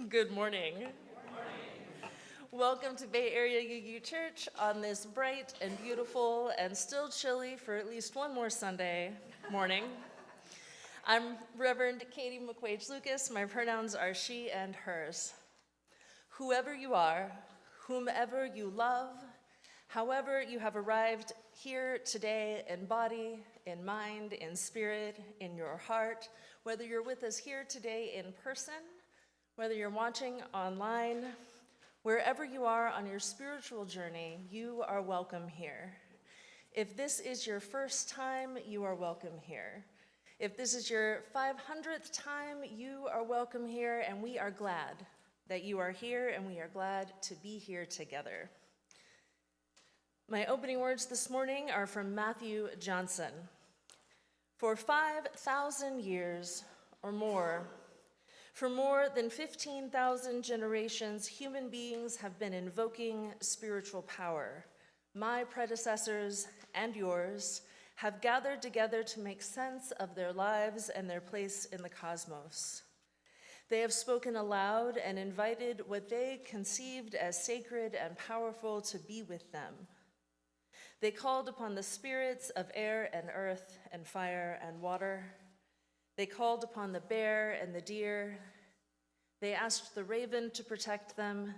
Good morning. Welcome to Bay Area UU Church on this bright and beautiful and still chilly for at least one more Sunday morning. I'm Reverend Katie McQuage-Loukas. My pronouns are she and hers. Whoever you are, whomever you love, however you have arrived here today in body, in mind, in spirit, in your heart, whether you're with us here today in person, whether you're watching online, wherever you are on your spiritual journey, you are welcome here. If this is your first time, you are welcome here. If this is your 500th time, you are welcome here, and we are glad that you are here, and we are glad to be here together. My opening words this morning are from Matthew Johnson. For 5,000 years or more, for more than 15,000 generations, human beings have been invoking spiritual power. My predecessors and yours have gathered together to make sense of their lives and their place in the cosmos. They have spoken aloud and invited what they conceived as sacred and powerful to be with them. They called upon the spirits of air and earth and fire and water. They called upon the bear and the deer. They asked the raven to protect them.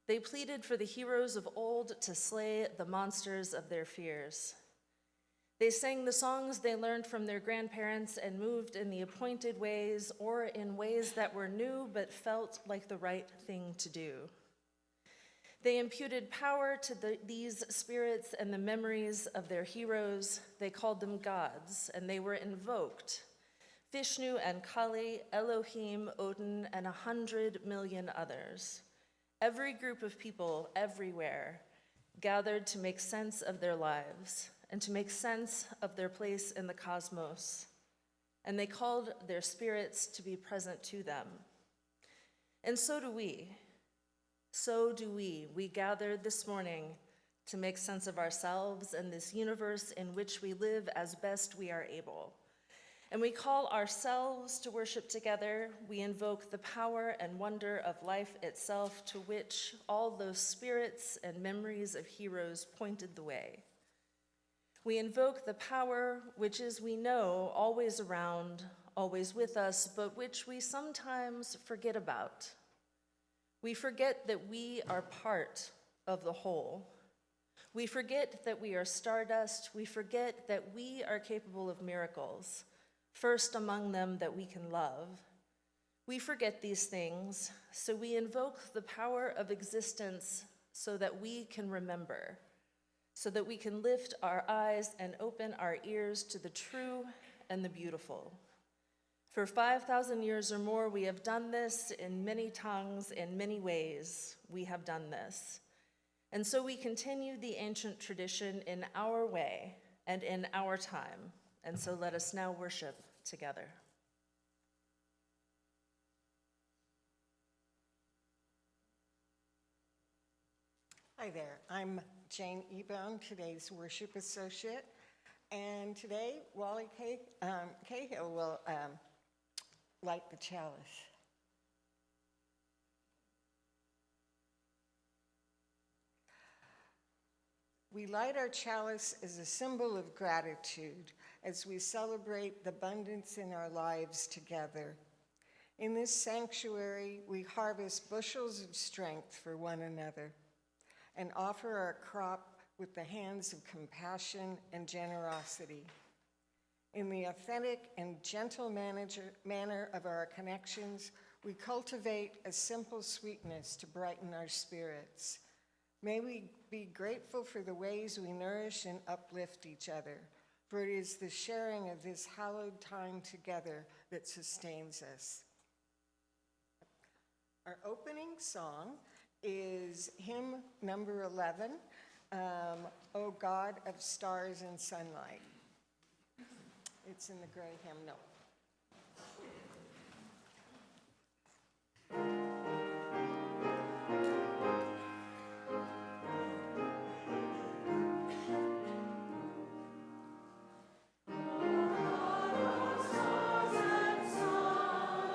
They pleaded for the heroes of old to slay the monsters of their fears. They sang the songs they learned from their grandparents and moved in the appointed ways or in ways that were new but felt like the right thing to do. They imputed power to these spirits and the memories of their heroes. They called them gods, and they were invoked. Vishnu and Kali, Elohim, Odin, and 100 million others. Every group of people everywhere gathered to make sense of their lives and to make sense of their place in the cosmos. And they called their spirits to be present to them. And so do we. So do we. We gathered this morning to make sense of ourselves and this universe in which we live as best we are able. And we call ourselves to worship together. We invoke the power and wonder of life itself, to which all those spirits and memories of heroes pointed the way. We invoke the power which is, we know, always around, always with us, but which we sometimes forget about. We forget that we are part of the whole. We forget that we are stardust. We forget that we are capable of miracles, first among them that we can love. We forget these things, so we invoke the power of existence so that we can remember, so that we can lift our eyes and open our ears to the true and the beautiful. For 5,000 years or more, we have done this in many tongues, in many ways. We have done this. And so we continue the ancient tradition in our way and in our time. And so let us now worship together. Hi there, I'm Jane Ebone, today's worship associate. And today, Wally Cahill will light the chalice. We light our chalice as a symbol of gratitude as we celebrate the abundance in our lives together. In this sanctuary, we harvest bushels of strength for one another and offer our crop with the hands of compassion and generosity. In the authentic and gentle manner of our connections, we cultivate a simple sweetness to brighten our spirits. May we be grateful for the ways we nourish and uplift each other, for it is the sharing of this hallowed time together that sustains us. Our opening song is hymn number 11, O God of Stars and Sunlight. It's in the gray hymnal. Stars and sun.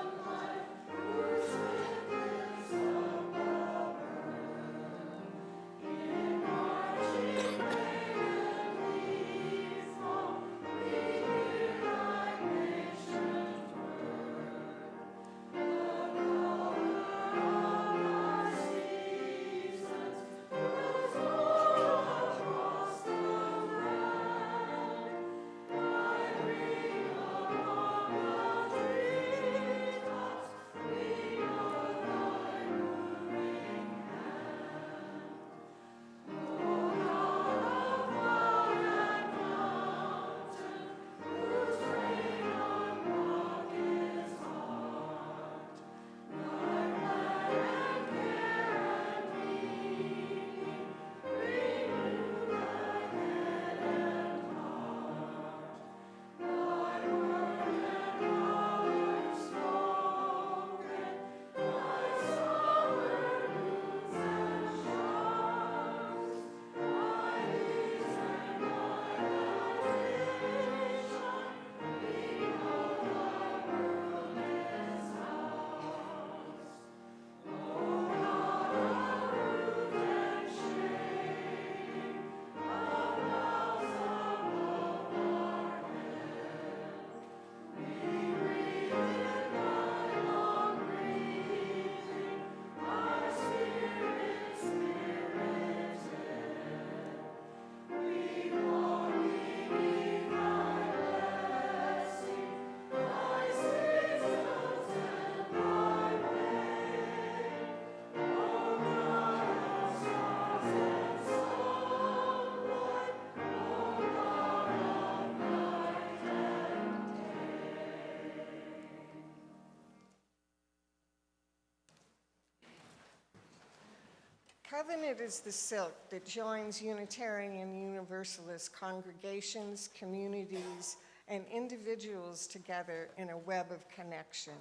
covenant is the silk that joins Unitarian Universalist congregations, communities, and individuals together in a web of connection.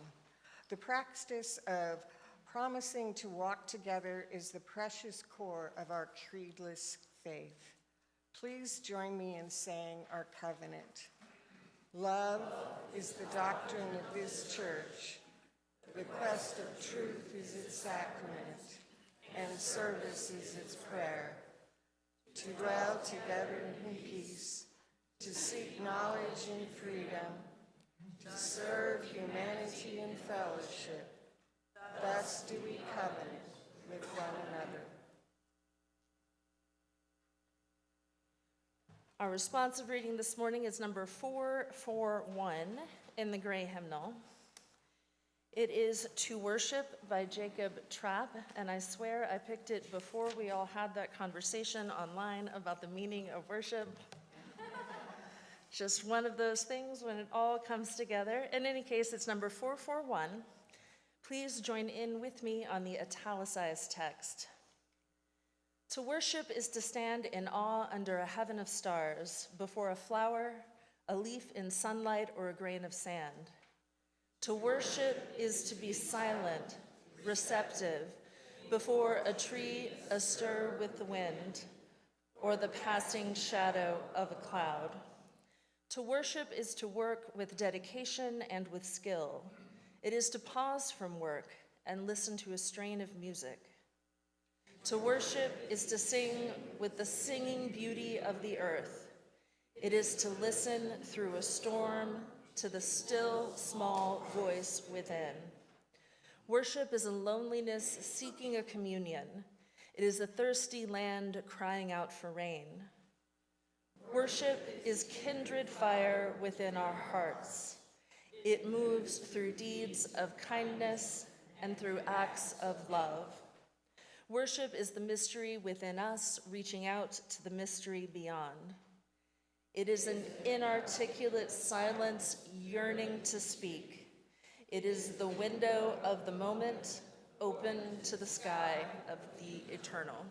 The practice of promising to walk together is the precious core of our creedless faith. Please join me in saying our covenant. Love is the doctrine of this church. The quest of truth is its sacrament, and service is its prayer. To dwell together in peace, to seek knowledge and freedom, to serve humanity in fellowship. Thus do we covenant with one another. Our responsive reading this morning is number 441 in the Gray Hymnal. It is To Worship by Jacob Trapp, and I swear I picked it before we all had that conversation online about the meaning of worship. Just one of those things when it all comes together. In any case, it's number 441. Please join in with me on the italicized text. To worship is to stand in awe under a heaven of stars, before a flower, a leaf in sunlight, or a grain of sand. To worship is to be silent, receptive, before a tree astir with the wind, or the passing shadow of a cloud. To worship is to work with dedication and with skill. It is to pause from work and listen to a strain of music. To worship is to sing with the singing beauty of the earth. It is to listen through a storm to the still, small voice within. Worship is a loneliness seeking a communion. It is a thirsty land crying out for rain. Worship is kindred fire within our hearts. It moves through deeds of kindness and through acts of love. Worship is the mystery within us reaching out to the mystery beyond. It is an inarticulate silence yearning to speak. It is the window of the moment open to the sky of the eternal.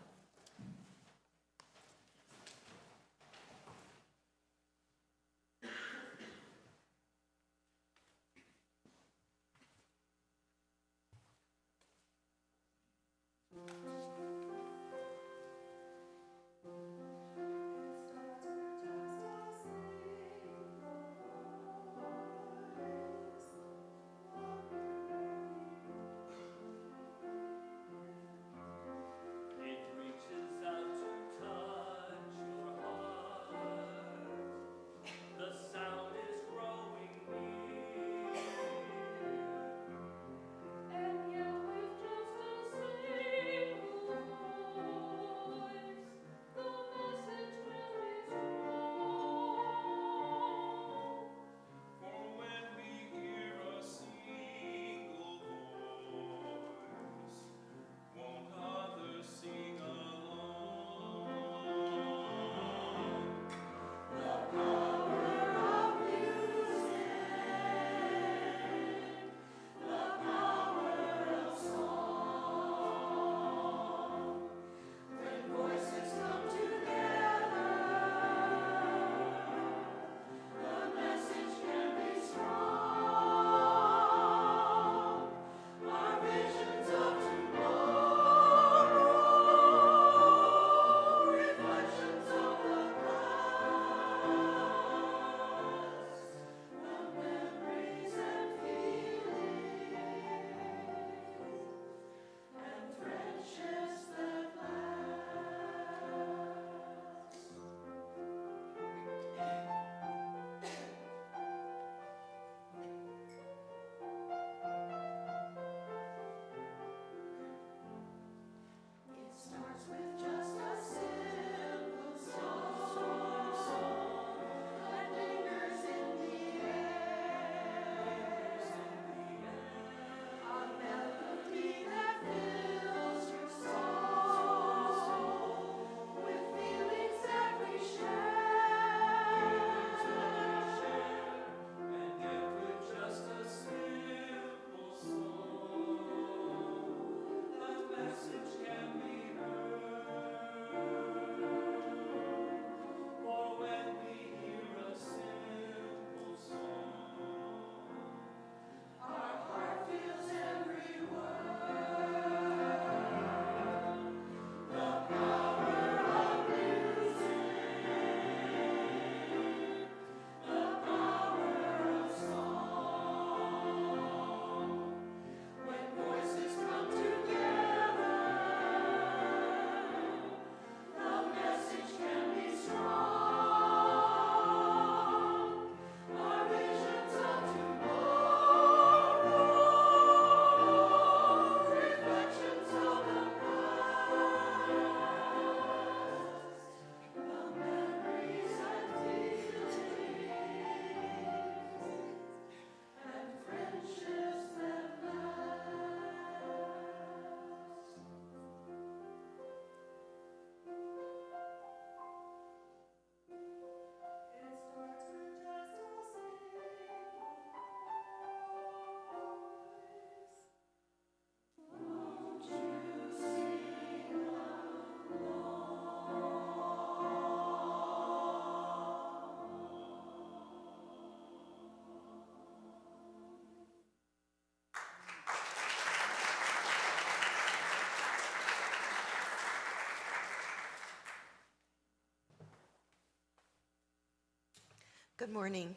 Good morning.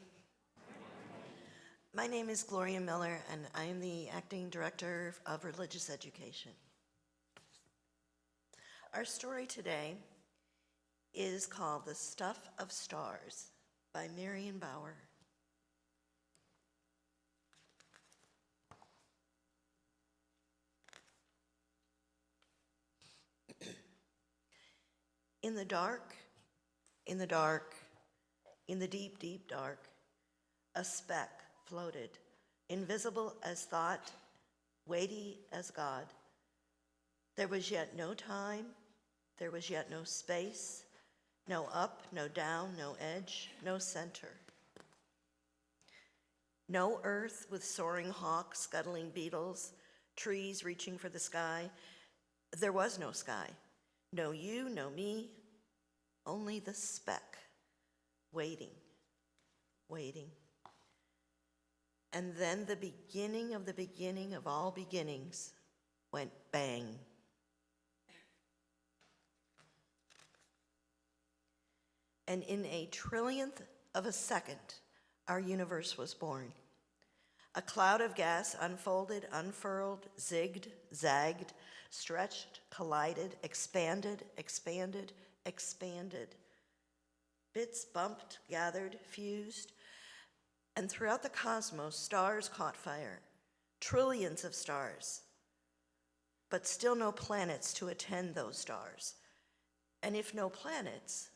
My name is Gloria Miller, and I am the Acting Director of Religious Education. Our story today is called The Stuff of Stars by Marion Bauer. In the dark, in the dark, in the deep, deep dark, a speck floated, invisible as thought, weighty as God. There was yet no time, there was yet no space, no up, no down, no edge, no center. No earth with soaring hawks, scuttling beetles, trees reaching for the sky. There was no sky. No you, no me, only the speck, waiting, waiting. And then the beginning of all beginnings went bang. And in a trillionth of a second, our universe was born. A cloud of gas unfolded, unfurled, zigged, zagged, stretched, collided, expanded, expanded, expanded. Bits bumped, gathered, fused, and throughout the cosmos, stars caught fire, trillions of stars, but still no planets to attend those stars. And if no planets,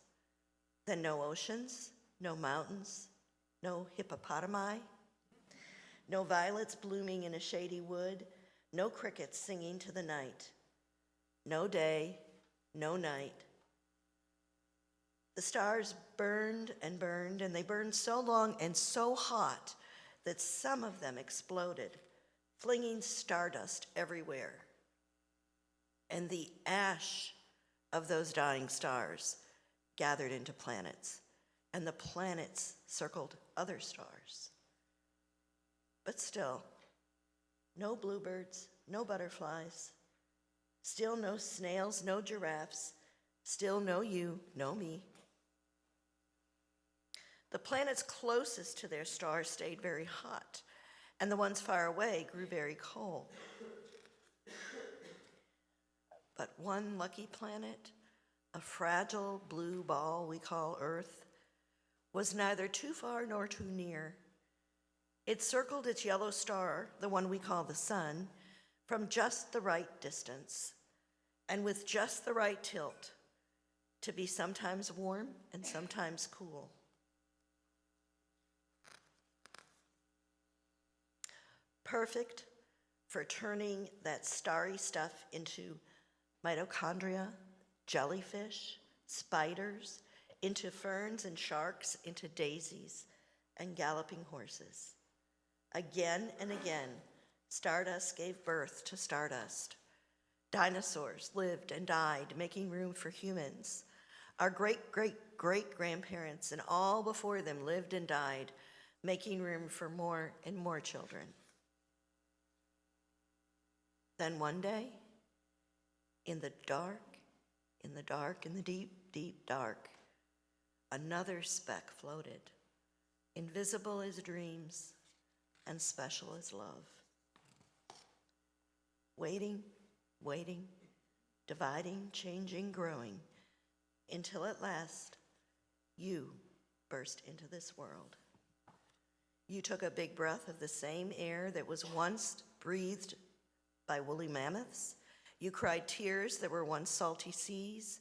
then no oceans, no mountains, no hippopotami, no violets blooming in a shady wood, no crickets singing to the night, no day, no night. The stars burned, and they burned so long and so hot that some of them exploded, flinging stardust everywhere. And the ash of those dying stars gathered into planets, and the planets circled other stars. But still, no bluebirds, no butterflies, still no snails, no giraffes, still no you, no me. The planets closest to their stars stayed very hot, and the ones far away grew very cold. But one lucky planet, a fragile blue ball we call Earth, was neither too far nor too near. It circled its yellow star, the one we call the sun, from just the right distance and with just the right tilt to be sometimes warm and sometimes cool. Perfect for turning that starry stuff into mitochondria, jellyfish, spiders, into ferns and sharks, into daisies and galloping horses. Again and again, stardust gave birth to stardust. Dinosaurs lived and died, making room for humans. Our great-great-great-grandparents and all before them lived and died, making room for more and more children. Then one day, in the dark, in the dark, in the deep, deep dark, another speck floated, invisible as dreams and special as love. Waiting, waiting, dividing, changing, growing, until at last, you burst into this world. You took a big breath of the same air that was once breathed by woolly mammoths. You cried tears that were once salty seas.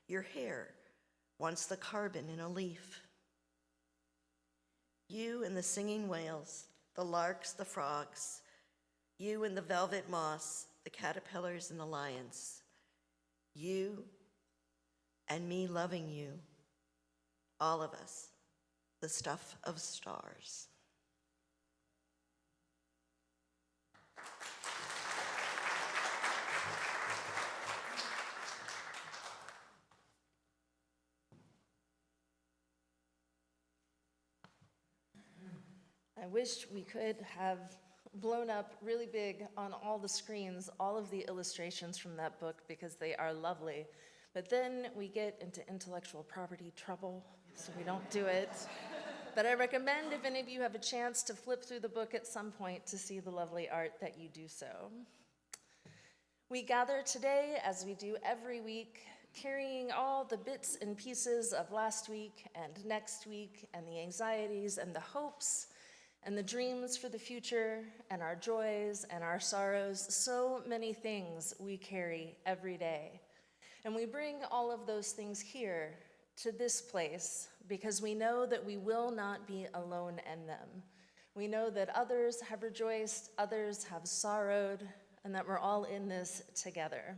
Your hair, once the carbon in a leaf. You and the singing whales, the larks, the frogs. You and the velvet moss, the caterpillars and the lions. You and me loving you. All of us, the stuff of stars. I wish we could have blown up really big on all the screens all of the illustrations from that book because they are lovely. But then we get into intellectual property trouble, so we don't do it. But I recommend if any of you have a chance to flip through the book at some point to see the lovely art that you do so. We gather today, as we do every week, carrying all the bits and pieces of last week and next week, and the anxieties and the hopes and the dreams for the future, and our joys and our sorrows, so many things we carry every day. And we bring all of those things here to this place because we know that we will not be alone in them. We know that others have rejoiced, others have sorrowed, and that we're all in this together.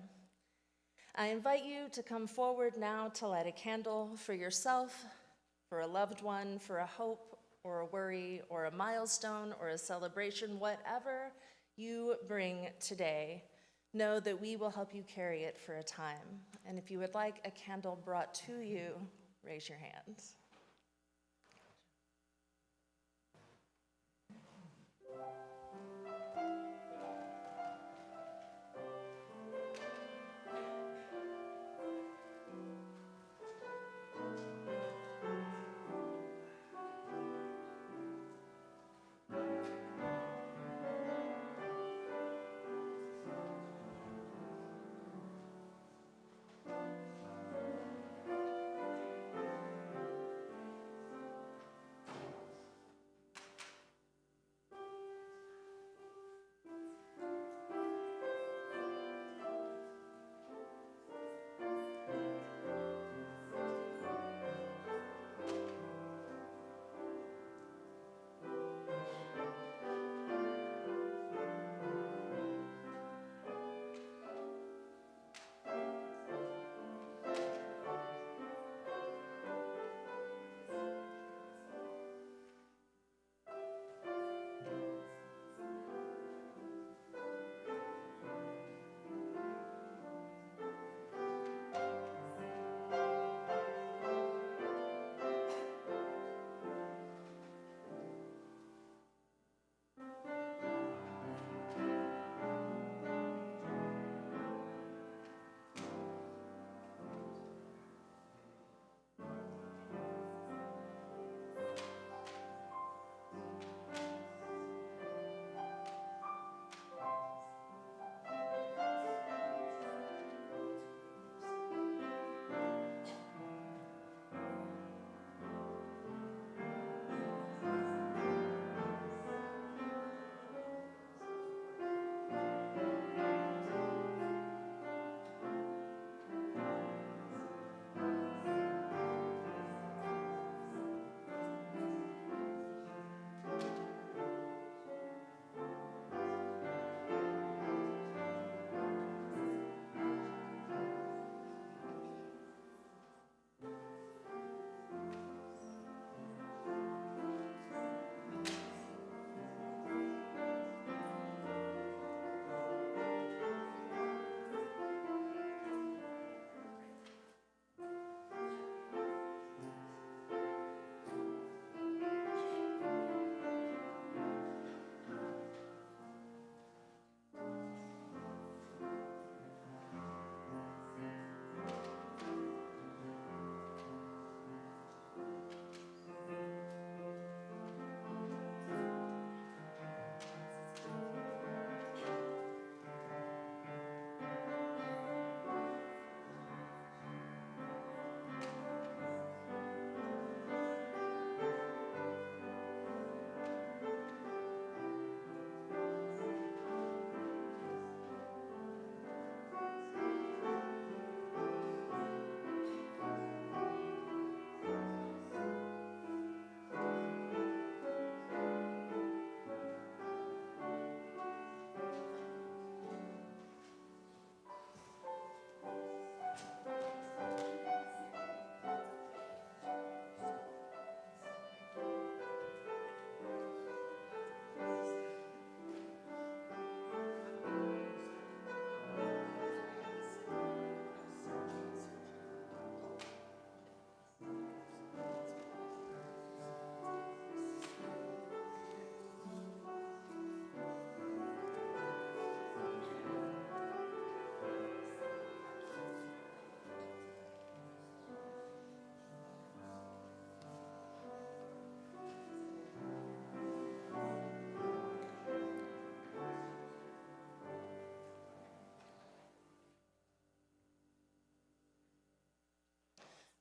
I invite you to come forward now to light a candle for yourself, for a loved one, for a hope or a worry or a milestone or a celebration, whatever you bring today. Know that we will help you carry it for a time. And if you would like a candle brought to you, raise your hands.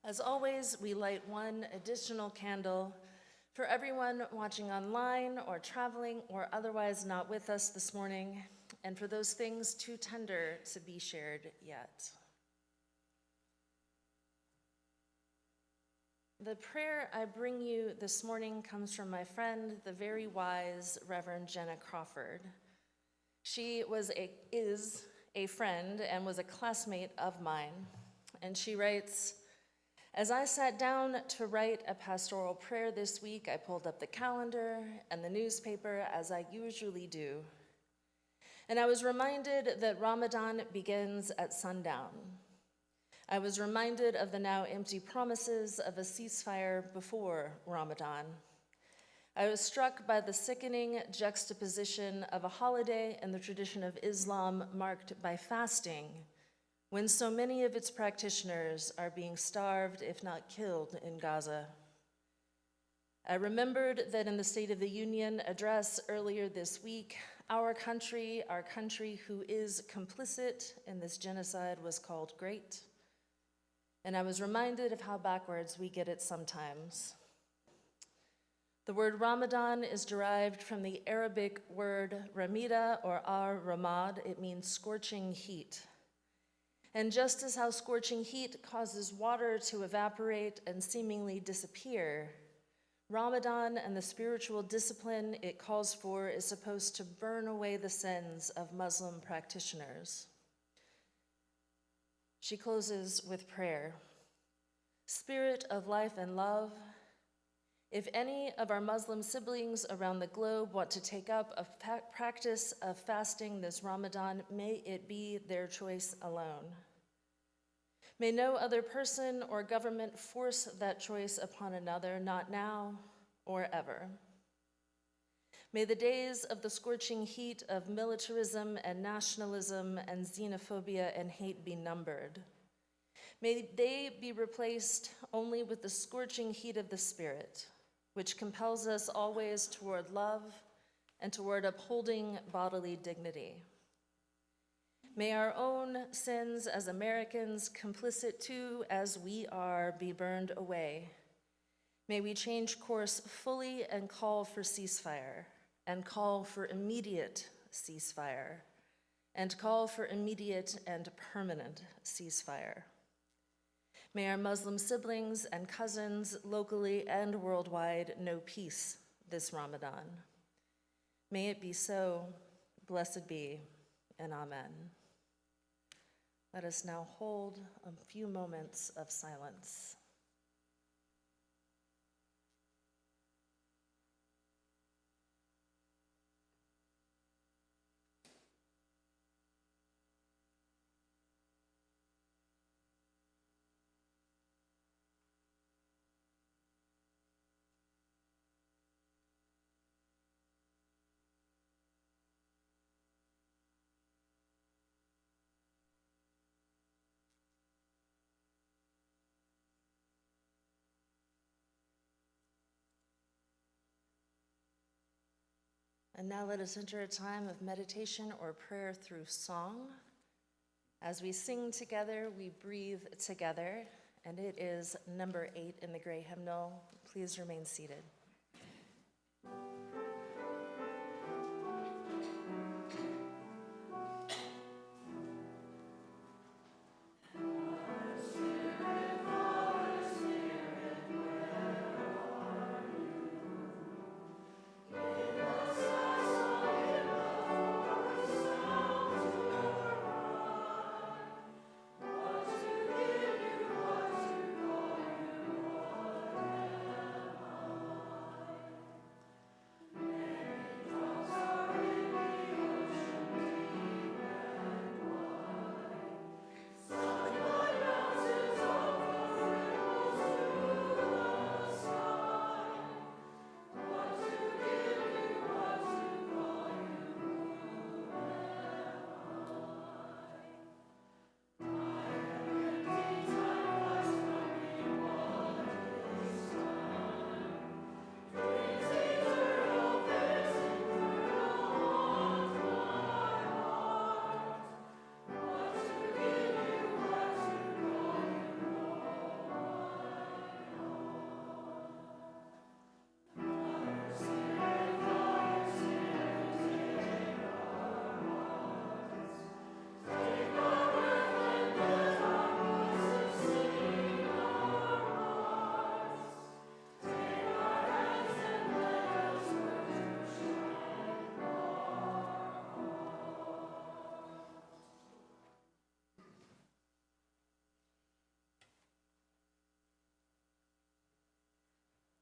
As always, we light one additional candle for everyone watching online or traveling or otherwise not with us this morning, and for those things too tender to be shared yet. The prayer I bring you this morning comes from my friend, the very wise Reverend Jenna Crawford. She is a friend and was a classmate of mine, and she writes, "As I sat down to write a pastoral prayer this week, I pulled up the calendar and the newspaper as I usually do. And I was reminded that Ramadan begins at sundown. I was reminded of the now empty promises of a ceasefire before Ramadan. I was struck by the sickening juxtaposition of a holiday in the tradition of Islam marked by fasting, when so many of its practitioners are being starved, if not killed, in Gaza. I remembered that in the State of the Union address earlier this week, our country who is complicit in this genocide, was called great. And I was reminded of how backwards we get it sometimes. The word Ramadan is derived from the Arabic word ramida or ar-ramad. It means scorching heat. And just as how scorching heat causes water to evaporate and seemingly disappear, Ramadan and the spiritual discipline it calls for is supposed to burn away the sins of Muslim practitioners." She closes with prayer. "Spirit of life and love, if any of our Muslim siblings around the globe want to take up a practice of fasting this Ramadan, may it be their choice alone. May no other person or government force that choice upon another, not now or ever. May the days of the scorching heat of militarism and nationalism and xenophobia and hate be numbered. May they be replaced only with the scorching heat of the Spirit, which compels us always toward love and toward upholding bodily dignity. May our own sins as Americans, complicit too as we are, be burned away. May we change course fully and call for ceasefire, and call for immediate ceasefire, and call for immediate and permanent ceasefire. May our Muslim siblings and cousins, locally and worldwide, know peace this Ramadan. May it be so, blessed be, and amen." Let us now hold a few moments of silence. And now let us enter a time of meditation or prayer through song. As we sing together, we breathe together, and it is number 8 in the gray hymnal. Please remain seated.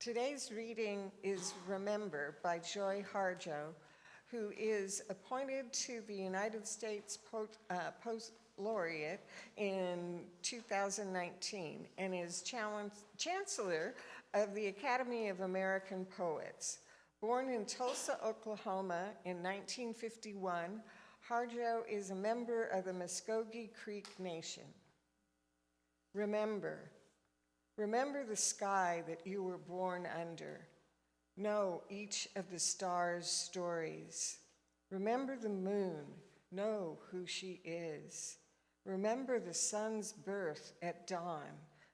Today's reading is Remember by Joy Harjo, who is appointed to the United States Post Laureate in 2019 and is Chancellor of the Academy of American Poets. Born in Tulsa, Oklahoma in 1951, Harjo is a member of the Muskogee Creek Nation. Remember the sky that you were born under. Know each of the stars' stories. Remember the moon. Know who she is. Remember the sun's birth at dawn.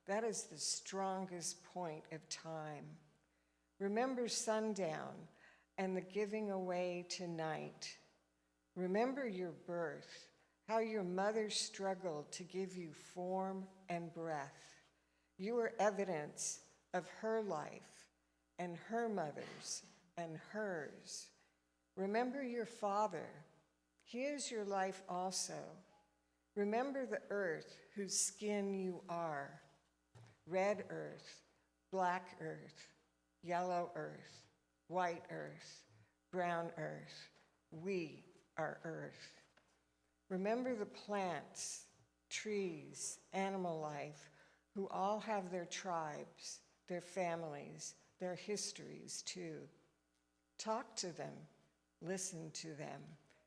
That is the strongest point of time. Remember sundown and the giving away to night. Remember your birth, how your mother struggled to give you form and breath. You are evidence of her life and her mother's and hers. Remember your father. He is your life also. Remember the earth whose skin you are. Red earth, black earth, yellow earth, white earth, brown earth. We are earth. Remember the plants, trees, animal life, who all have their tribes, their families, their histories too. Talk to them, listen to them.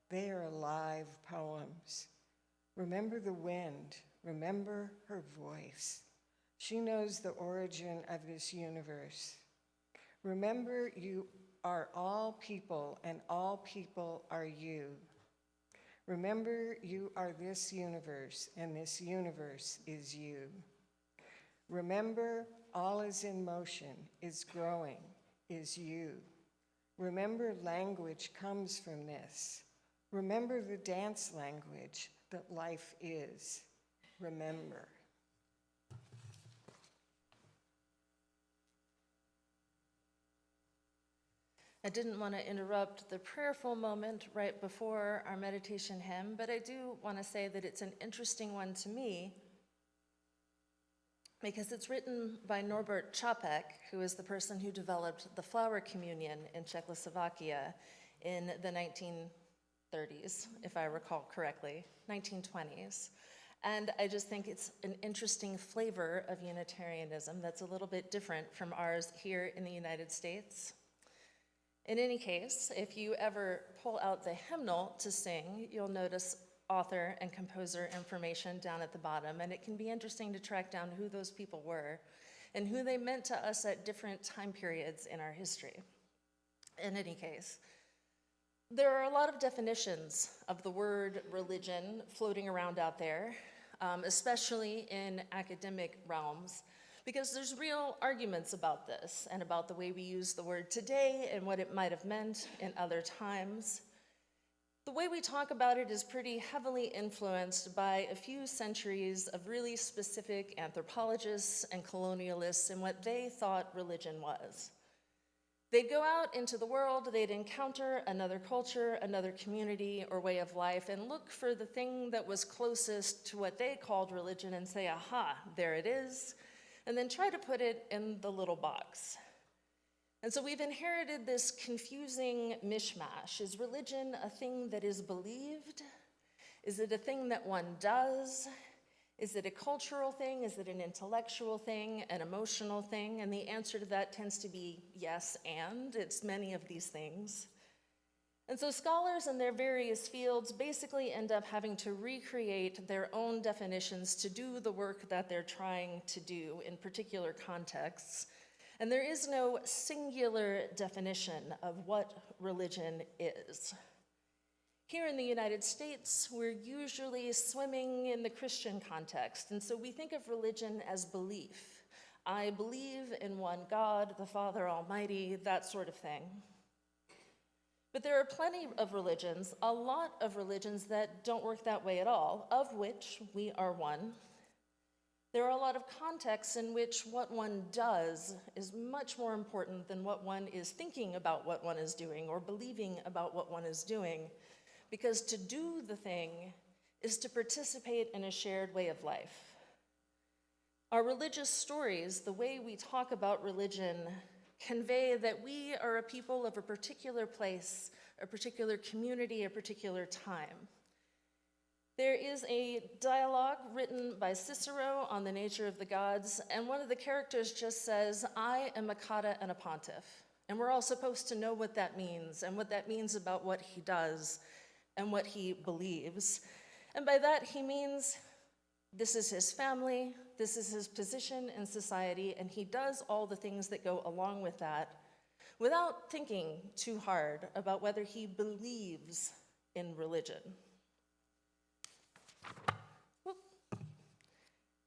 They are alive poems. Remember the wind, remember her voice. She knows the origin of this universe. Remember you are all people and all people are you. Remember you are this universe and this universe is you. Remember, all is in motion, is growing, is you. Remember, language comes from this. Remember the dance language that life is. Remember. I didn't want to interrupt the prayerful moment right before our meditation hymn, but I do want to say that it's an interesting one to me because it's written by Norbert Čapek, who is the person who developed the flower communion in Czechoslovakia in the 1930s, if I recall correctly, 1920s. And I just think it's an interesting flavor of Unitarianism that's a little bit different from ours here in the United States. In any case, if you ever pull out the hymnal to sing, you'll notice author and composer information down at the bottom, and it can be interesting to track down who those people were and who they meant to us at different time periods in our history. In any case, there are a lot of definitions of the word religion floating around out there, especially in academic realms, because there's real arguments about this and about the way we use the word today and what it might have meant in other times. The way we talk about it is pretty heavily influenced by a few centuries of really specific anthropologists and colonialists and what they thought religion was. They'd go out into the world, they'd encounter another culture, another community or way of life, and look for the thing that was closest to what they called religion and say, aha, there it is, and then try to put it in the little box. And so we've inherited this confusing mishmash. Is religion a thing that is believed? Is it a thing that one does? Is it a cultural thing? Is it an intellectual thing, an emotional thing? And the answer to that tends to be yes, and it's many of these things. And so scholars in their various fields basically end up having to recreate their own definitions to do the work that they're trying to do in particular contexts. And there is no singular definition of what religion is. Here in the United States, we're usually swimming in the Christian context, and so we think of religion as belief. I believe in one God, the Father Almighty, that sort of thing. But there are plenty of religions, a lot of religions that don't work that way at all, of which we are one. There are a lot of contexts in which what one does is much more important than what one is thinking about what one is doing or believing about what one is doing, because to do the thing is to participate in a shared way of life. Our religious stories, the way we talk about religion, convey that we are a people of a particular place, a particular community, a particular time. There is a dialogue written by Cicero on the nature of the gods, and one of the characters just says, "I am a cotta and a pontiff." And we're all supposed to know what that means and what that means about what he does and what he believes. And by that, he means this is his family, this is his position in society, and he does all the things that go along with that without thinking too hard about whether he believes in religion.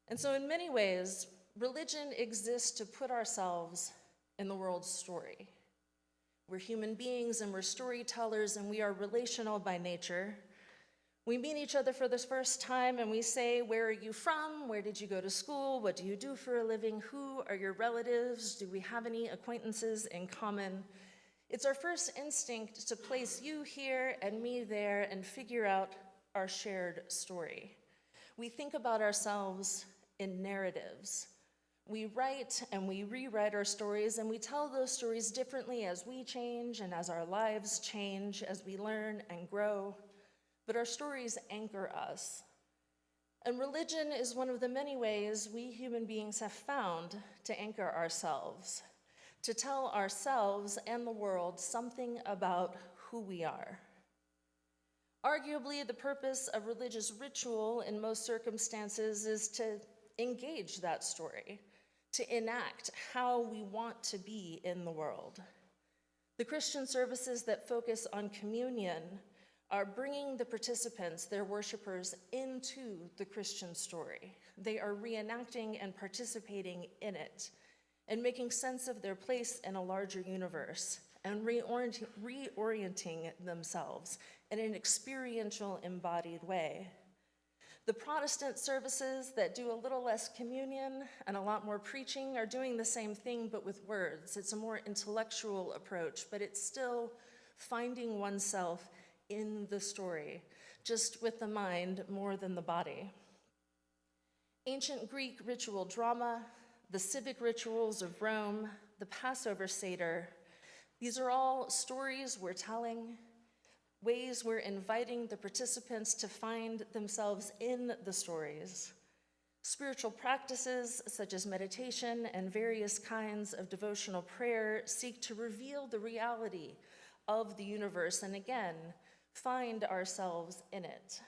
And so in many ways, religion exists to put ourselves in the world's story. We're human beings and we're storytellers and we are relational by nature. We meet each other for the first time and we say, "Where are you from? Where did you go to school? What do you do for a living? Who are your relatives? Do we have any acquaintances in common?" It's our first instinct to place you here and me there and figure out our shared story. We think about ourselves in narratives. We write and we rewrite our stories, and we tell those stories differently as we change and as our lives change, as we learn and grow. But our stories anchor us. And religion is one of the many ways we human beings have found to anchor ourselves, to tell ourselves and the world something about who we are. Arguably, the purpose of religious ritual in most circumstances is to engage that story, to enact how we want to be in the world. The Christian services that focus on communion are bringing the participants, their worshipers, into the Christian story. They are reenacting and participating in it and making sense of their place in a larger universe and reorienting themselves in an experiential, embodied way. The Protestant services that do a little less communion and a lot more preaching are doing the same thing, but with words. It's a more intellectual approach, but it's still finding oneself in the story, just with the mind more than the body. Ancient Greek ritual drama, the civic rituals of Rome, the Passover Seder, these are all stories we're telling, ways we're inviting the participants to find themselves in the stories. Spiritual practices such as meditation and various kinds of devotional prayer seek to reveal the reality of the universe and again, find ourselves in it.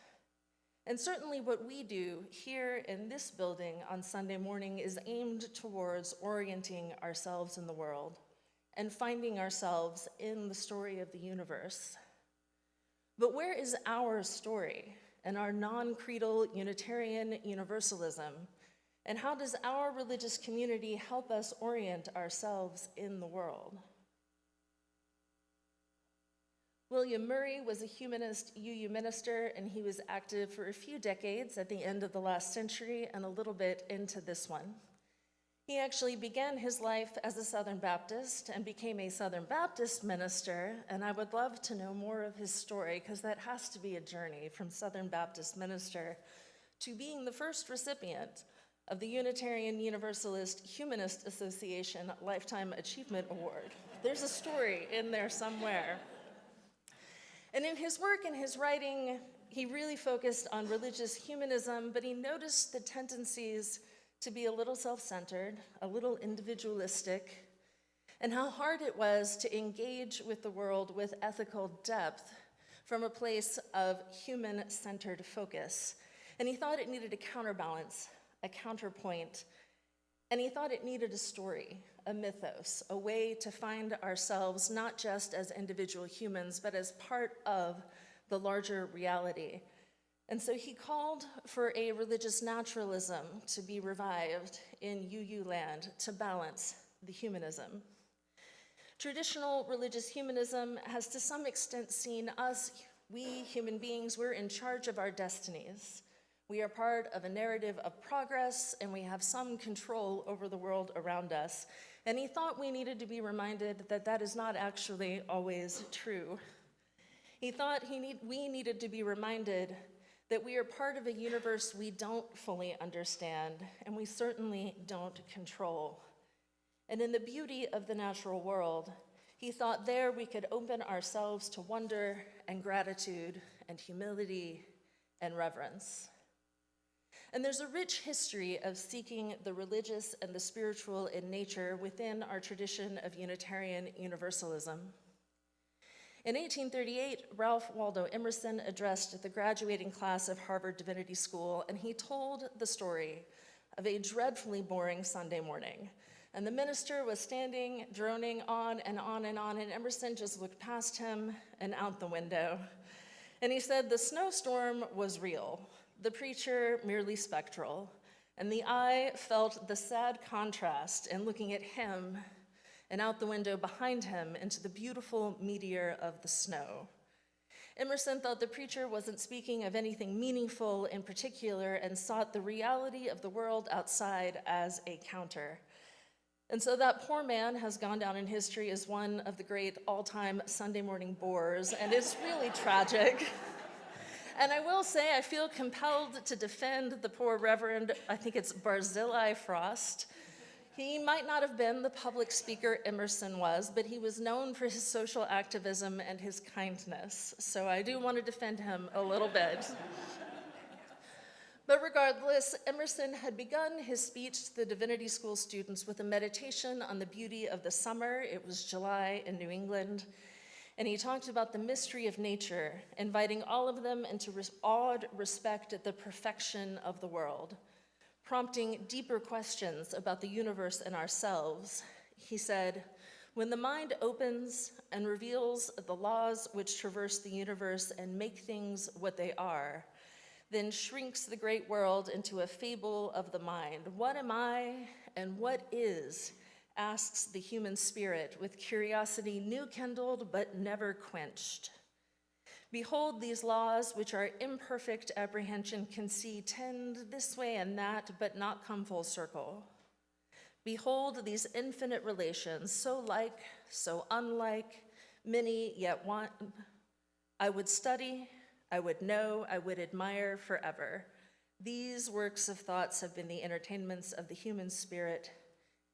And certainly what we do here in this building on Sunday morning is aimed towards orienting ourselves in the world and finding ourselves in the story of the universe. But where is our story and our non-creedal Unitarian Universalism? And how does our religious community help us orient ourselves in the world? William Murray was a humanist UU minister, and he was active for a few decades at the end of the last century and a little bit into this one. He actually began his life as a Southern Baptist and became a Southern Baptist minister, and I would love to know more of his story because that has to be a journey from Southern Baptist minister to being the first recipient of the Unitarian Universalist Humanist Association Lifetime Achievement Award. There's a story in there somewhere. And in his work and his writing, he really focused on religious humanism, but he noticed the tendencies to be a little self-centered, a little individualistic, and how hard it was to engage with the world with ethical depth from a place of human-centered focus. And he thought it needed a counterbalance, a counterpoint, and he thought it needed a story, a mythos, a way to find ourselves not just as individual humans, but as part of the larger reality. And so he called for a religious naturalism to be revived in UU land to balance the humanism. Traditional religious humanism has to some extent seen us, we human beings, we're in charge of our destinies. We are part of a narrative of progress, and we have some control over the world around us. And he thought we needed to be reminded that that is not actually always true. He thought we needed to be reminded that we are part of a universe we don't fully understand, and we certainly don't control. And in the beauty of the natural world, he thought there we could open ourselves to wonder and gratitude and humility and reverence. And there's a rich history of seeking the religious and the spiritual in nature within our tradition of Unitarian Universalism. In 1838, Ralph Waldo Emerson addressed the graduating class of Harvard Divinity School, and he told the story of a dreadfully boring Sunday morning. And the minister was standing, droning on and on and on, and Emerson just looked past him and out the window. And he said the snowstorm was real, the preacher merely spectral, and the eye felt the sad contrast in looking at him and out the window behind him into the beautiful meteor of the snow. Emerson thought the preacher wasn't speaking of anything meaningful in particular and sought the reality of the world outside as a counter. And so that poor man has gone down in history as one of the great all-time Sunday morning bores, and it's really tragic. And I will say I feel compelled to defend the poor Reverend, I think it's Barzillai Frost. He might not have been the public speaker Emerson was, but he was known for his social activism and his kindness. So I do want to defend him a little bit. But regardless, Emerson had begun his speech to the Divinity School students with a meditation on the beauty of the summer. It was July in New England. And he talked about the mystery of nature, inviting all of them into awed respect at the perfection of the world, prompting deeper questions about the universe and ourselves. He said, "When the mind opens and reveals the laws which traverse the universe and make things what they are, then shrinks the great world into a fable of the mind. What am I and what is?" asks the human spirit with curiosity new kindled but never quenched. "Behold these laws which our imperfect apprehension can see tend this way and that, but not come full circle. Behold these infinite relations, so like, so unlike, many yet one. I would study, I would know, I would admire forever. These works of thoughts have been the entertainments of the human spirit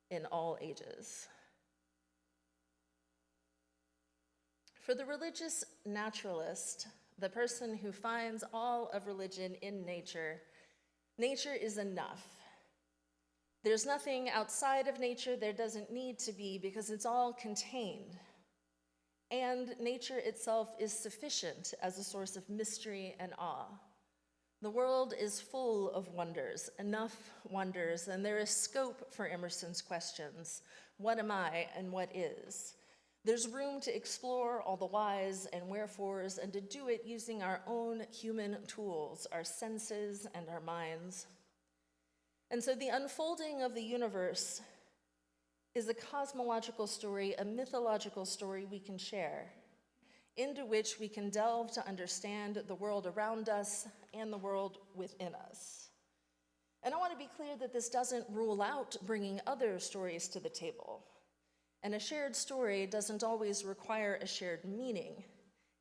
in all ages." For the religious naturalist, the person who finds all of religion in nature, nature is enough. There's nothing outside of nature, there doesn't need to be, because it's all contained. And nature itself is sufficient as a source of mystery and awe. The world is full of wonders, enough wonders, and there is scope for Emerson's questions. What am I and what is? There's room to explore all the whys and wherefores and to do it using our own human tools, our senses and our minds. And so the unfolding of the universe is a cosmological story, a mythological story we can share, into which we can delve to understand the world around us and the world within us. And I want to be clear that this doesn't rule out bringing other stories to the table. And a shared story doesn't always require a shared meaning.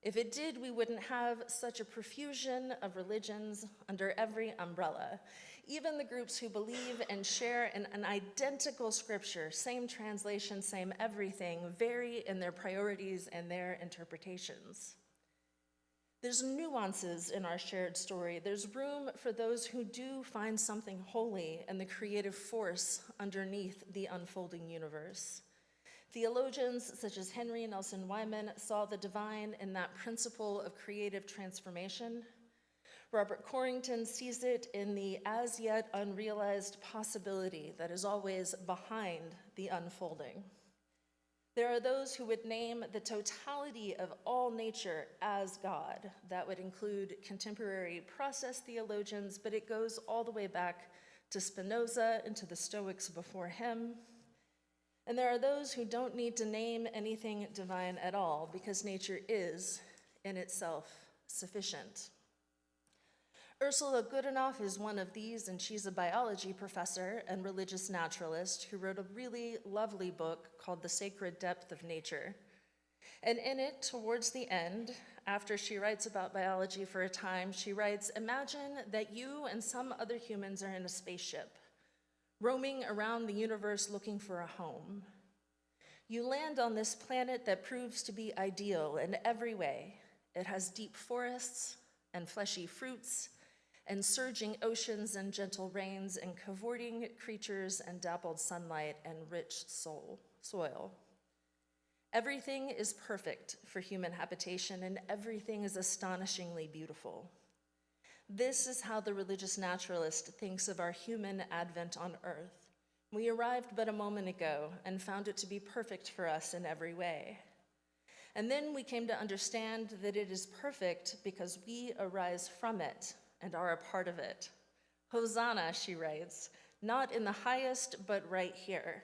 If it did, we wouldn't have such a profusion of religions under every umbrella. Even the groups who believe and share in an identical scripture, same translation, same everything, vary in their priorities and their interpretations. There's nuances in our shared story. There's room for those who do find something holy and the creative force underneath the unfolding universe. Theologians such as Henry Nelson Wyman saw the divine in that principle of creative transformation. Robert Corrington sees it in the as yet unrealized possibility that is always behind the unfolding. There are those who would name the totality of all nature as God. That would include contemporary process theologians, but it goes all the way back to Spinoza and to the Stoics before him. And there are those who don't need to name anything divine at all because nature is, in itself, sufficient. Ursula Goodenough is one of these, and she's a biology professor and religious naturalist who wrote a really lovely book called The Sacred Depth of Nature. And in it, towards the end, after she writes about biology for a time, she writes, "Imagine that you and some other humans are in a spaceship. roaming around the universe looking for a home. You land on this planet that proves to be ideal in every way. It has deep forests and fleshy fruits, and surging oceans and gentle rains, and cavorting creatures and dappled sunlight and rich soil. Everything is perfect for human habitation, and everything is astonishingly beautiful. This is how the religious naturalist thinks of our human advent on earth. We arrived but a moment ago and found it to be perfect for us in every way. And then we came to understand that it is perfect because we arise from it and are a part of it. Hosanna, she writes, not in the highest, but right here,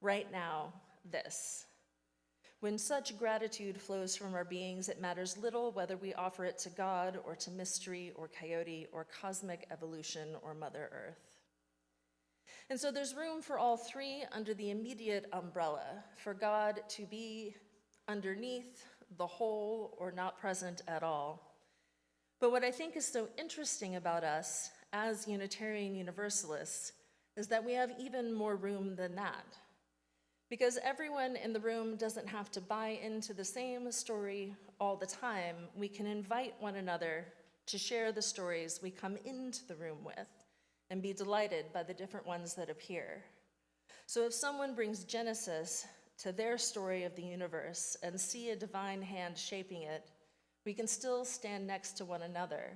right now, this. When such gratitude flows from our beings, it matters little whether we offer it to God or to mystery or coyote or cosmic evolution or Mother Earth. And so there's room for all three under the immediate umbrella, for God to be underneath, the whole, or not present at all. But what I think is so interesting about us as Unitarian Universalists is that we have even more room than that. Because everyone in the room doesn't have to buy into the same story all the time. We can invite one another to share the stories we come into the room with and be delighted by the different ones that appear. So if someone brings Genesis to their story of the universe and see a divine hand shaping it, we can still stand next to one another,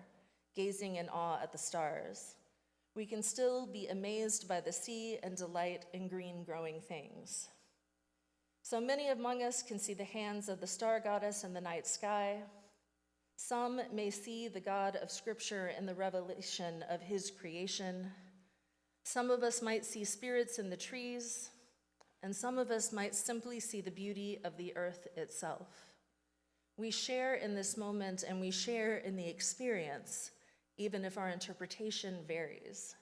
gazing in awe at the stars. We can still be amazed by the sea and delight in green growing things. So many among us can see the hands of the star goddess in the night sky. Some may see the God of Scripture in the revelation of his creation. Some of us might see spirits in the trees, and some of us might simply see the beauty of the earth itself. We share in this moment and we share in the experience, even if our interpretation varies.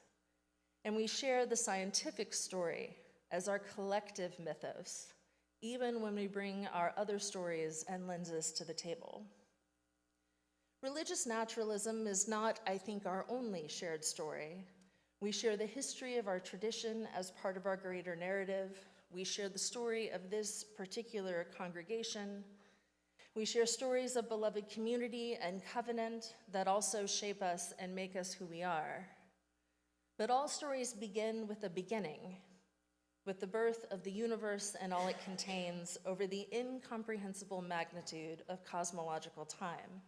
And we share the scientific story as our collective mythos, even when we bring our other stories and lenses to the table. Religious naturalism is not, I think, our only shared story. We share the history of our tradition as part of our greater narrative. We share the story of this particular congregation. We share stories of beloved community and covenant that also shape us and make us who we are. But all stories begin with a beginning, with the birth of the universe and all it contains over the incomprehensible magnitude of cosmological time.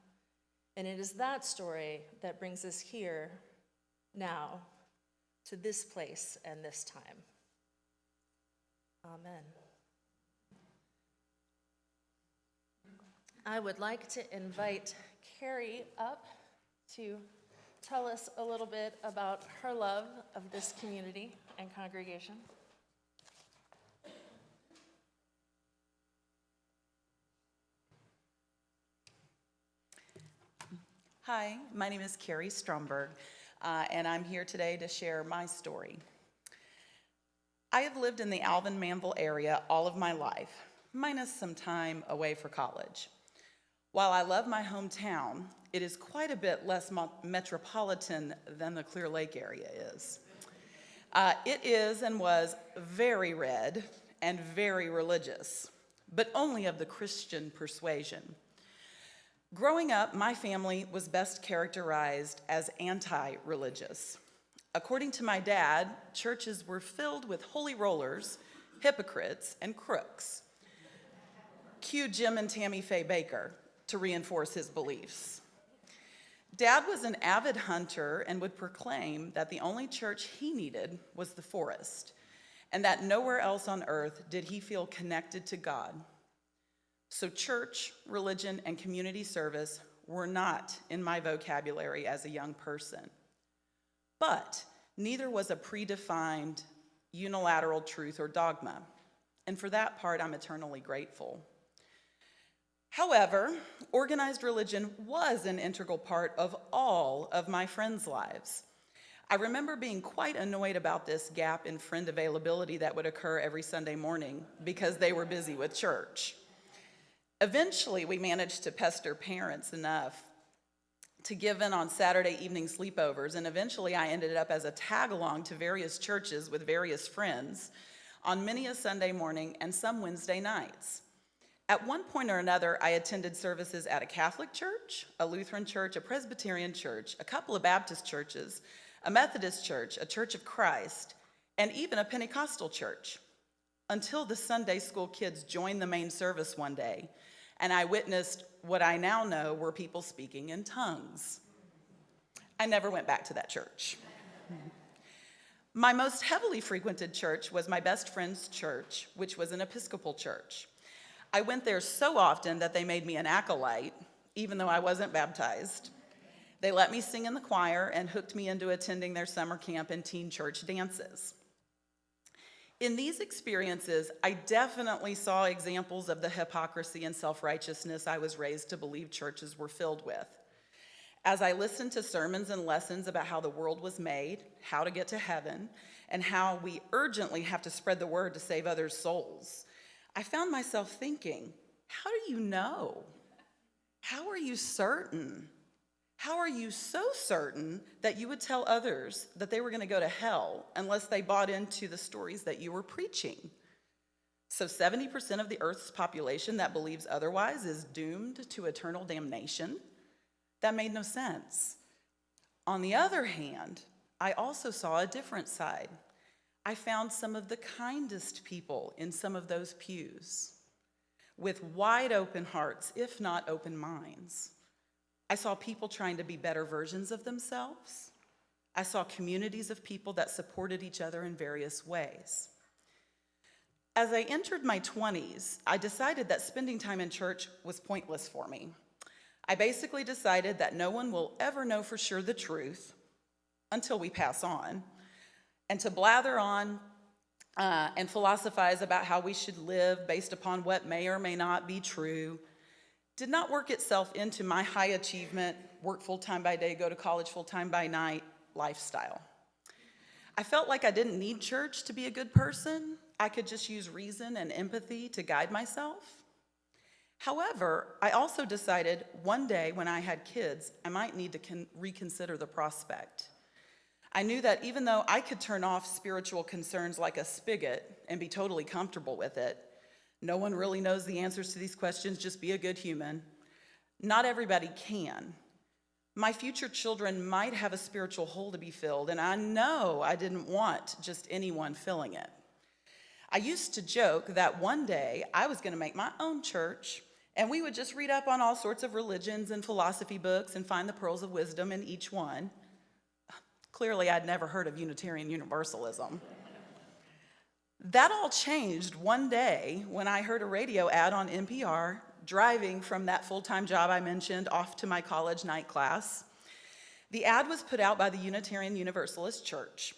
And it is that story that brings us here, now, to this place and this time. Amen. I would like to invite Carrie up to tell us a little bit about her love of this community and congregation. Hi, my name is Carrie Stromberg, and I'm here today to share my story. I have lived in the Alvin-Manville area all of my life, minus some time away for college. While I love my hometown, it is quite a bit less metropolitan than the Clear Lake area is. It is and was very red and very religious, but only of the Christian persuasion. Growing up, my family was best characterized as anti-religious. According to my dad, churches were filled with holy rollers, hypocrites, and crooks. Cue Jim and Tammy Faye Baker to reinforce his beliefs. Dad was an avid hunter and would proclaim that the only church he needed was the forest, and that nowhere else on earth did he feel connected to God. So church, religion, and community service were not in my vocabulary as a young person. But neither was a predefined unilateral truth or dogma. And for that part, I'm eternally grateful. However, organized religion was an integral part of all of my friends' lives. I remember being quite annoyed about this gap in friend availability that would occur every Sunday morning because they were busy with church. Eventually, we managed to pester parents enough to give in on Saturday evening sleepovers, and eventually I ended up as a tag-along to various churches with various friends on many a Sunday morning and some Wednesday nights. At one point or another, I attended services at a Catholic church, a Lutheran church, a Presbyterian church, a couple of Baptist churches, a Methodist church, a Church of Christ, and even a Pentecostal church, until the Sunday school kids joined the main service one day, and I witnessed what I now know were people speaking in tongues. I never went back to that church. My most heavily frequented church was my best friend's church, which was an Episcopal church. I went there so often that they made me an acolyte, even though I wasn't baptized. They let me sing in the choir and hooked me into attending their summer camp and teen church dances. In these experiences, I definitely saw examples of the hypocrisy and self-righteousness I was raised to believe churches were filled with. As I listened to sermons and lessons about how the world was made, how to get to heaven, and how we urgently have to spread the word to save others' souls, I found myself thinking, how do you know? How are you certain? How are you so certain that you would tell others that they were going to go to hell unless they bought into the stories that you were preaching? So 70% of the Earth's population that believes otherwise is doomed to eternal damnation? That made no sense. On the other hand, I also saw a different side. I found some of the kindest people in some of those pews, with wide open hearts, if not open minds. I saw people trying to be better versions of themselves. I saw communities of people that supported each other in various ways. As I entered my 20s, I decided that spending time in church was pointless for me. I basically decided that no one will ever know for sure the truth until we pass on, and to blather on and philosophize about how we should live based upon what may or may not be true did not work itself into my high achievement, work full-time by day, go to college full-time by night lifestyle. I felt like I didn't need church to be a good person. I could just use reason and empathy to guide myself. However, I also decided one day when I had kids, I might need to reconsider the prospect. I knew that even though I could turn off spiritual concerns like a spigot and be totally comfortable with it, no one really knows the answers to these questions, just be a good human. Not everybody can. My future children might have a spiritual hole to be filled, and I know I didn't want just anyone filling it. I used to joke that one day I was going to make my own church, and we would just read up on all sorts of religions and philosophy books and find the pearls of wisdom in each one. Clearly, I'd never heard of Unitarian Universalism. That all changed one day when I heard a radio ad on NPR, driving from that full-time job I mentioned off to my college night class. The ad was put out by the Unitarian Universalist Church.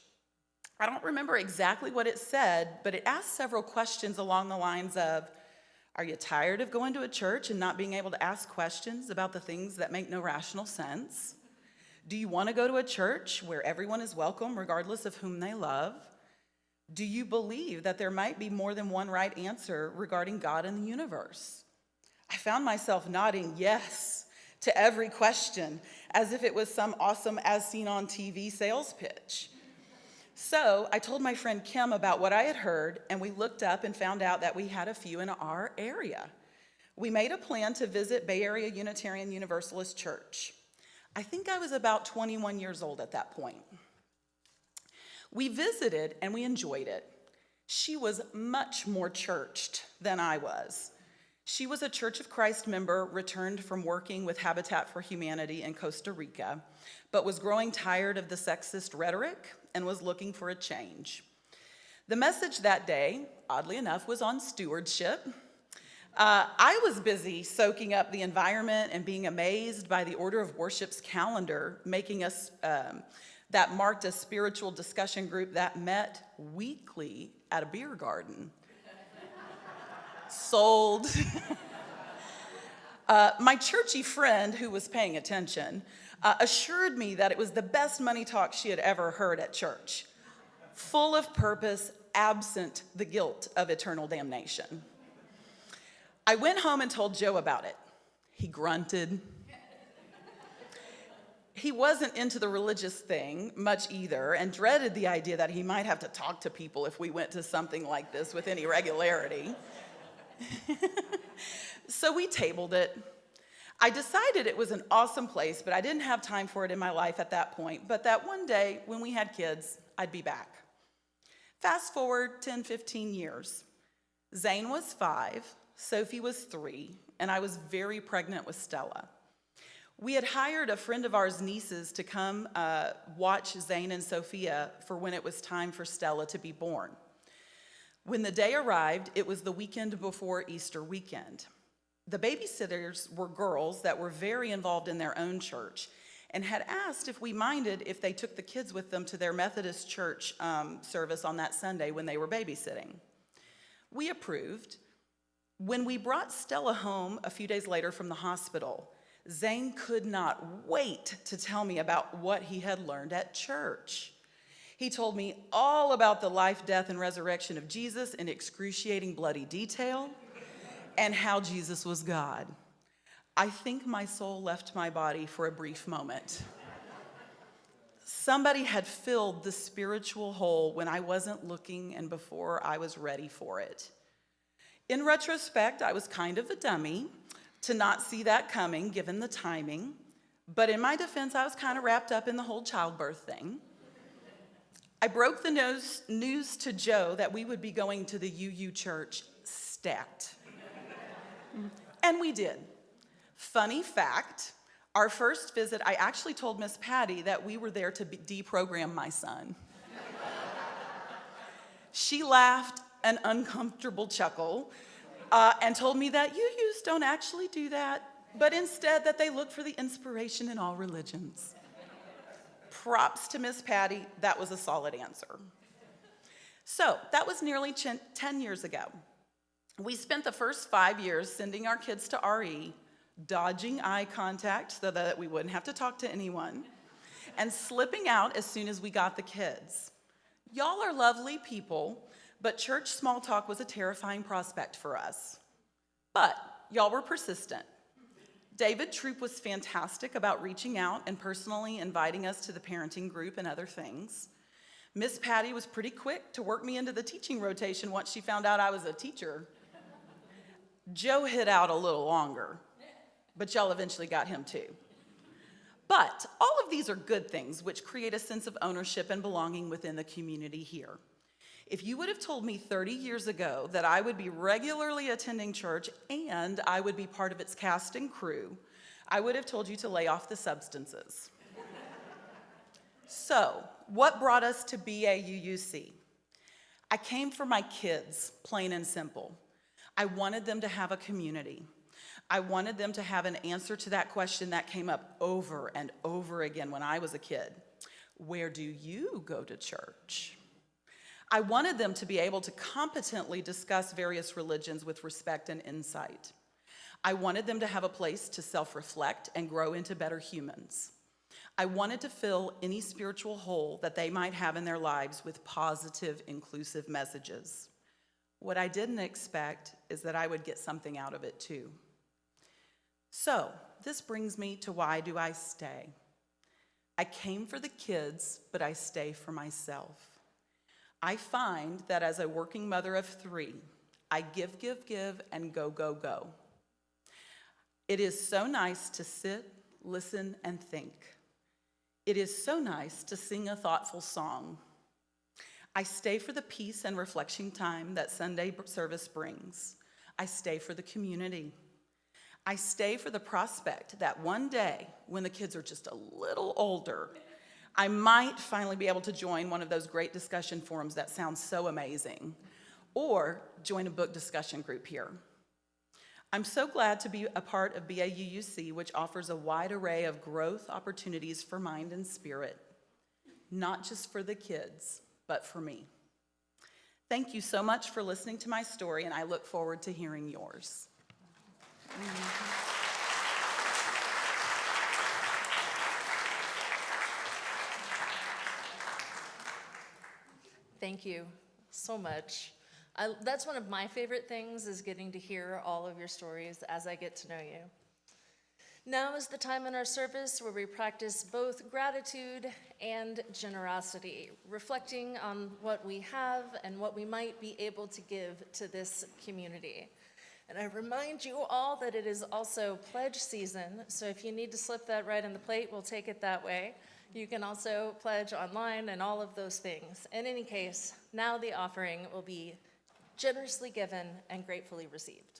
I don't remember exactly what it said, but it asked several questions along the lines of, are you tired of going to a church and not being able to ask questions about the things that make no rational sense? Do you want to go to a church where everyone is welcome regardless of whom they love? Do you believe that there might be more than one right answer regarding God and the universe? I found myself nodding yes to every question as if it was some awesome as seen on TV sales pitch. So I told my friend Kim about what I had heard, and we looked up and found out that we had a few in our area. We made a plan to visit Bay Area Unitarian Universalist Church. I think I was about 21 years old at that point. We visited and we enjoyed it. She was much more churched than I was. She was a Church of Christ member returned from working with Habitat for Humanity in Costa Rica, but was growing tired of the sexist rhetoric and was looking for a change. The message that day, oddly enough, was on stewardship. I was busy soaking up the environment and being amazed by the Order of Worship's calendar, making us that marked a spiritual discussion group that met weekly at a beer garden. Sold. My churchy friend, who was paying attention, assured me that it was the best money talk she had ever heard at church. Full of purpose, absent the guilt of eternal damnation. I went home and told Joe about it. He grunted. He wasn't into the religious thing much either and dreaded the idea that he might have to talk to people if we went to something like this with any regularity. So we tabled it. I decided it was an awesome place, but I didn't have time for it in my life at that point. But that one day when we had kids, I'd be back. Fast forward 10, 15 years. Zane was 5, Sophie was 3, and I was very pregnant with Stella. We had hired a friend of ours nieces to come watch Zane and Sophia for when it was time for Stella to be born. When the day arrived, it was the weekend before Easter weekend. The babysitters were girls that were very involved in their own church and had asked if we minded if they took the kids with them to their Methodist church service on that Sunday when they were babysitting. We approved. When we brought Stella home a few days later from the hospital, Zane could not wait to tell me about what he had learned at church. He told me all about the life, death, and resurrection of Jesus in excruciating bloody detail and how Jesus was God. I think my soul left my body for a brief moment. Somebody had filled the spiritual hole when I wasn't looking and before I was ready for it. In retrospect, I was kind of a dummy to not see that coming, given the timing. But in my defense, I was kind of wrapped up in the whole childbirth thing. I broke the news to Joe that we would be going to the UU church stat. And we did. Funny fact, our first visit, I actually told Miss Patty that we were there to deprogram my son. She laughed an uncomfortable chuckle and told me that UUs don't actually do that, but instead that they look for the inspiration in all religions. Props to Miss Patty, that was a solid answer. So that was nearly 10 years ago. We spent the first 5 years sending our kids to RE, dodging eye contact so that we wouldn't have to talk to anyone, and slipping out as soon as we got the kids. Y'all are lovely people, but church small talk was a terrifying prospect for us. But y'all were persistent. David Troop was fantastic about reaching out and personally inviting us to the parenting group and other things. Miss Patty was pretty quick to work me into the teaching rotation once she found out I was a teacher. Joe hid out a little longer, but y'all eventually got him too. But all of these are good things which create a sense of ownership and belonging within the community here. If you would have told me 30 years ago that I would be regularly attending church and I would be part of its cast and crew, I would have told you to lay off the substances. So, what brought us to BAUUC? I came for my kids, plain and simple. I wanted them to have a community. I wanted them to have an answer to that question that came up over and over again when I was a kid. Where do you go to church? I wanted them to be able to competently discuss various religions with respect and insight. I wanted them to have a place to self-reflect and grow into better humans. I wanted to fill any spiritual hole that they might have in their lives with positive, inclusive messages. What I didn't expect is that I would get something out of it too. So, this brings me to why do I stay? I came for the kids, but I stay for myself. I find that as a working mother of 3, I give, and go, go, go. It is so nice to sit, listen, and think. It is so nice to sing a thoughtful song. I stay for the peace and reflection time that Sunday service brings. I stay for the community. I stay for the prospect that one day, when the kids are just a little older, I might finally be able to join one of those great discussion forums that sounds so amazing, or join a book discussion group here. I'm so glad to be a part of BAUUC, which offers a wide array of growth opportunities for mind and spirit, not just for the kids, but for me. Thank you so much for listening to my story, and I look forward to hearing yours. Thank you so much. That's one of my favorite things, is getting to hear all of your stories as I get to know you. Now is the time in our service where we practice both gratitude and generosity, reflecting on what we have and what we might be able to give to this community. And I remind you all that it is also pledge season, so if you need to slip that right in the plate, we'll take it that way. You can also pledge online and all of those things. In any case, now the offering will be generously given and gratefully received.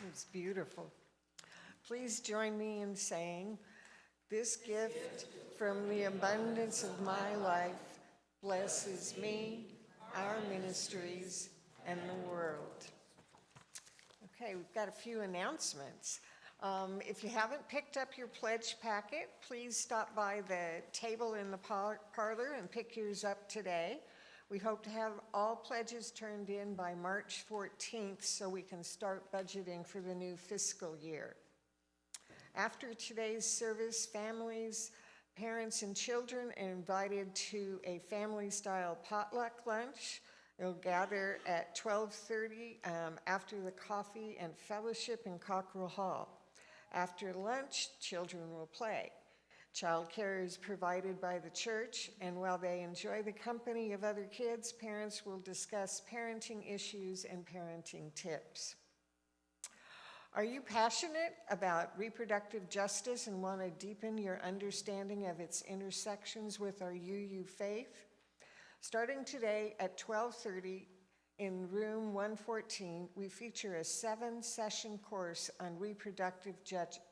It's beautiful. Please join me in saying, this gift from the abundance of my life blesses me, our ministries, and the world. Okay, we've got a few announcements. If you haven't picked up your pledge packet, please stop by the table in the parlor and pick yours up today. We hope to have all pledges turned in by March 14th so we can start budgeting for the new fiscal year. After today's service, families, parents, and children are invited to a family-style potluck lunch. They'll gather at 12:30 after the coffee and fellowship in Cockrell Hall. After lunch, children will play. Childcare is provided by the church, and while they enjoy the company of other kids, parents will discuss parenting issues and parenting tips. Are you passionate about reproductive justice and want to deepen your understanding of its intersections with our UU faith? Starting today at 12:30 in room 114, we feature a 7-session course on reproductive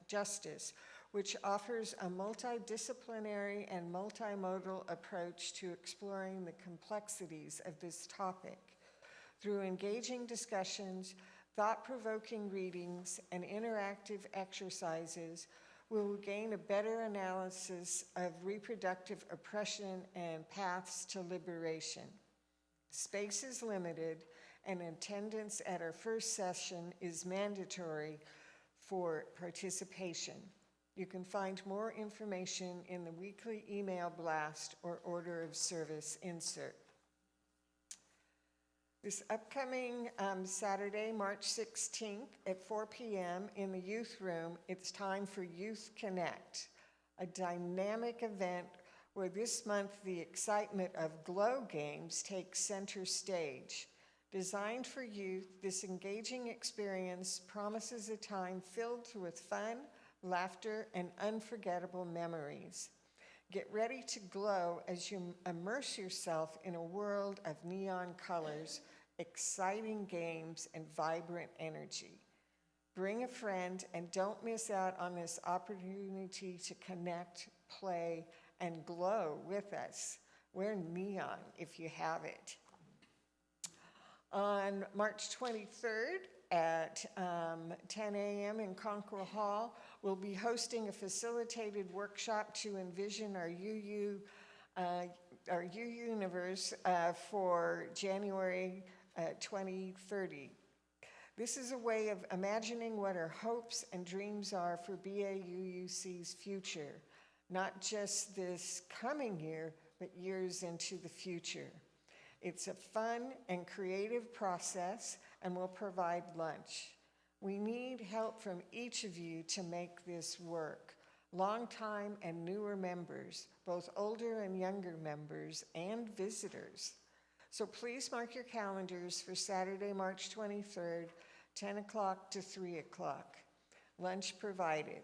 justice, which offers a multidisciplinary and multimodal approach to exploring the complexities of this topic. Through engaging discussions, thought-provoking readings, and interactive exercises, we will gain a better analysis of reproductive oppression and paths to liberation. Space is limited, and attendance at our first session is mandatory for participation. You can find more information in the weekly email blast or order of service insert. This upcoming Saturday, March 16th at 4 p.m. in the youth room, it's time for Youth Connect, a dynamic event where this month the excitement of Glow Games takes center stage. Designed for youth, this engaging experience promises a time filled with fun, laughter, and unforgettable memories. Get ready to glow as you immerse yourself in a world of neon colors exciting games, and vibrant energy. Bring a friend and don't miss out on this opportunity to connect, play, and glow with us. Wear neon if you have it. On March 23rd at 10 a.m. in Conqueror Hall, we'll be hosting a facilitated workshop to envision our UU universe for January 2030. This is a way of imagining what our hopes and dreams are for BAUUC's future, not just this coming year, but years into the future. It's a fun and creative process, and we'll provide lunch. We need help from each of you to make this work. Longtime and newer members, both older and younger members, and visitors. So please mark your calendars for Saturday, March 23rd, 10 o'clock to 3 o'clock. Lunch provided.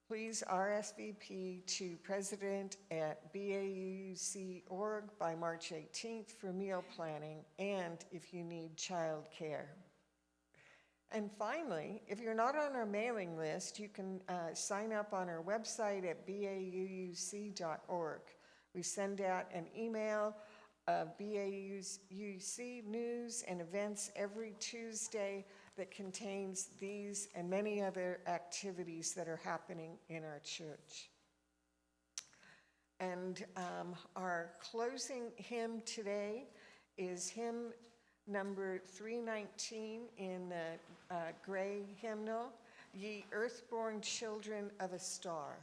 Please RSVP to president@BAUC.org by March 18th for meal planning and if you need child care. And finally, if you're not on our mailing list, you can sign up on our website at BAUC.org. We send out an email of BAUC news and events every Tuesday that contains these and many other activities that are happening in our church. And our closing hymn today is hymn number 319 in the gray hymnal, Ye Earthborn Children of a Star.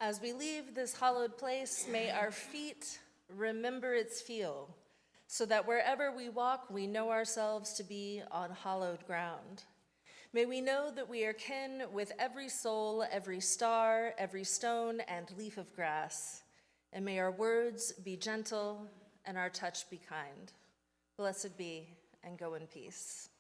As we leave this hallowed place, may our feet remember its feel, so that wherever we walk, we know ourselves to be on hallowed ground. May we know that we are kin with every soul, every star, every stone, and leaf of grass. And may our words be gentle and our touch be kind. Blessed be, and go in peace.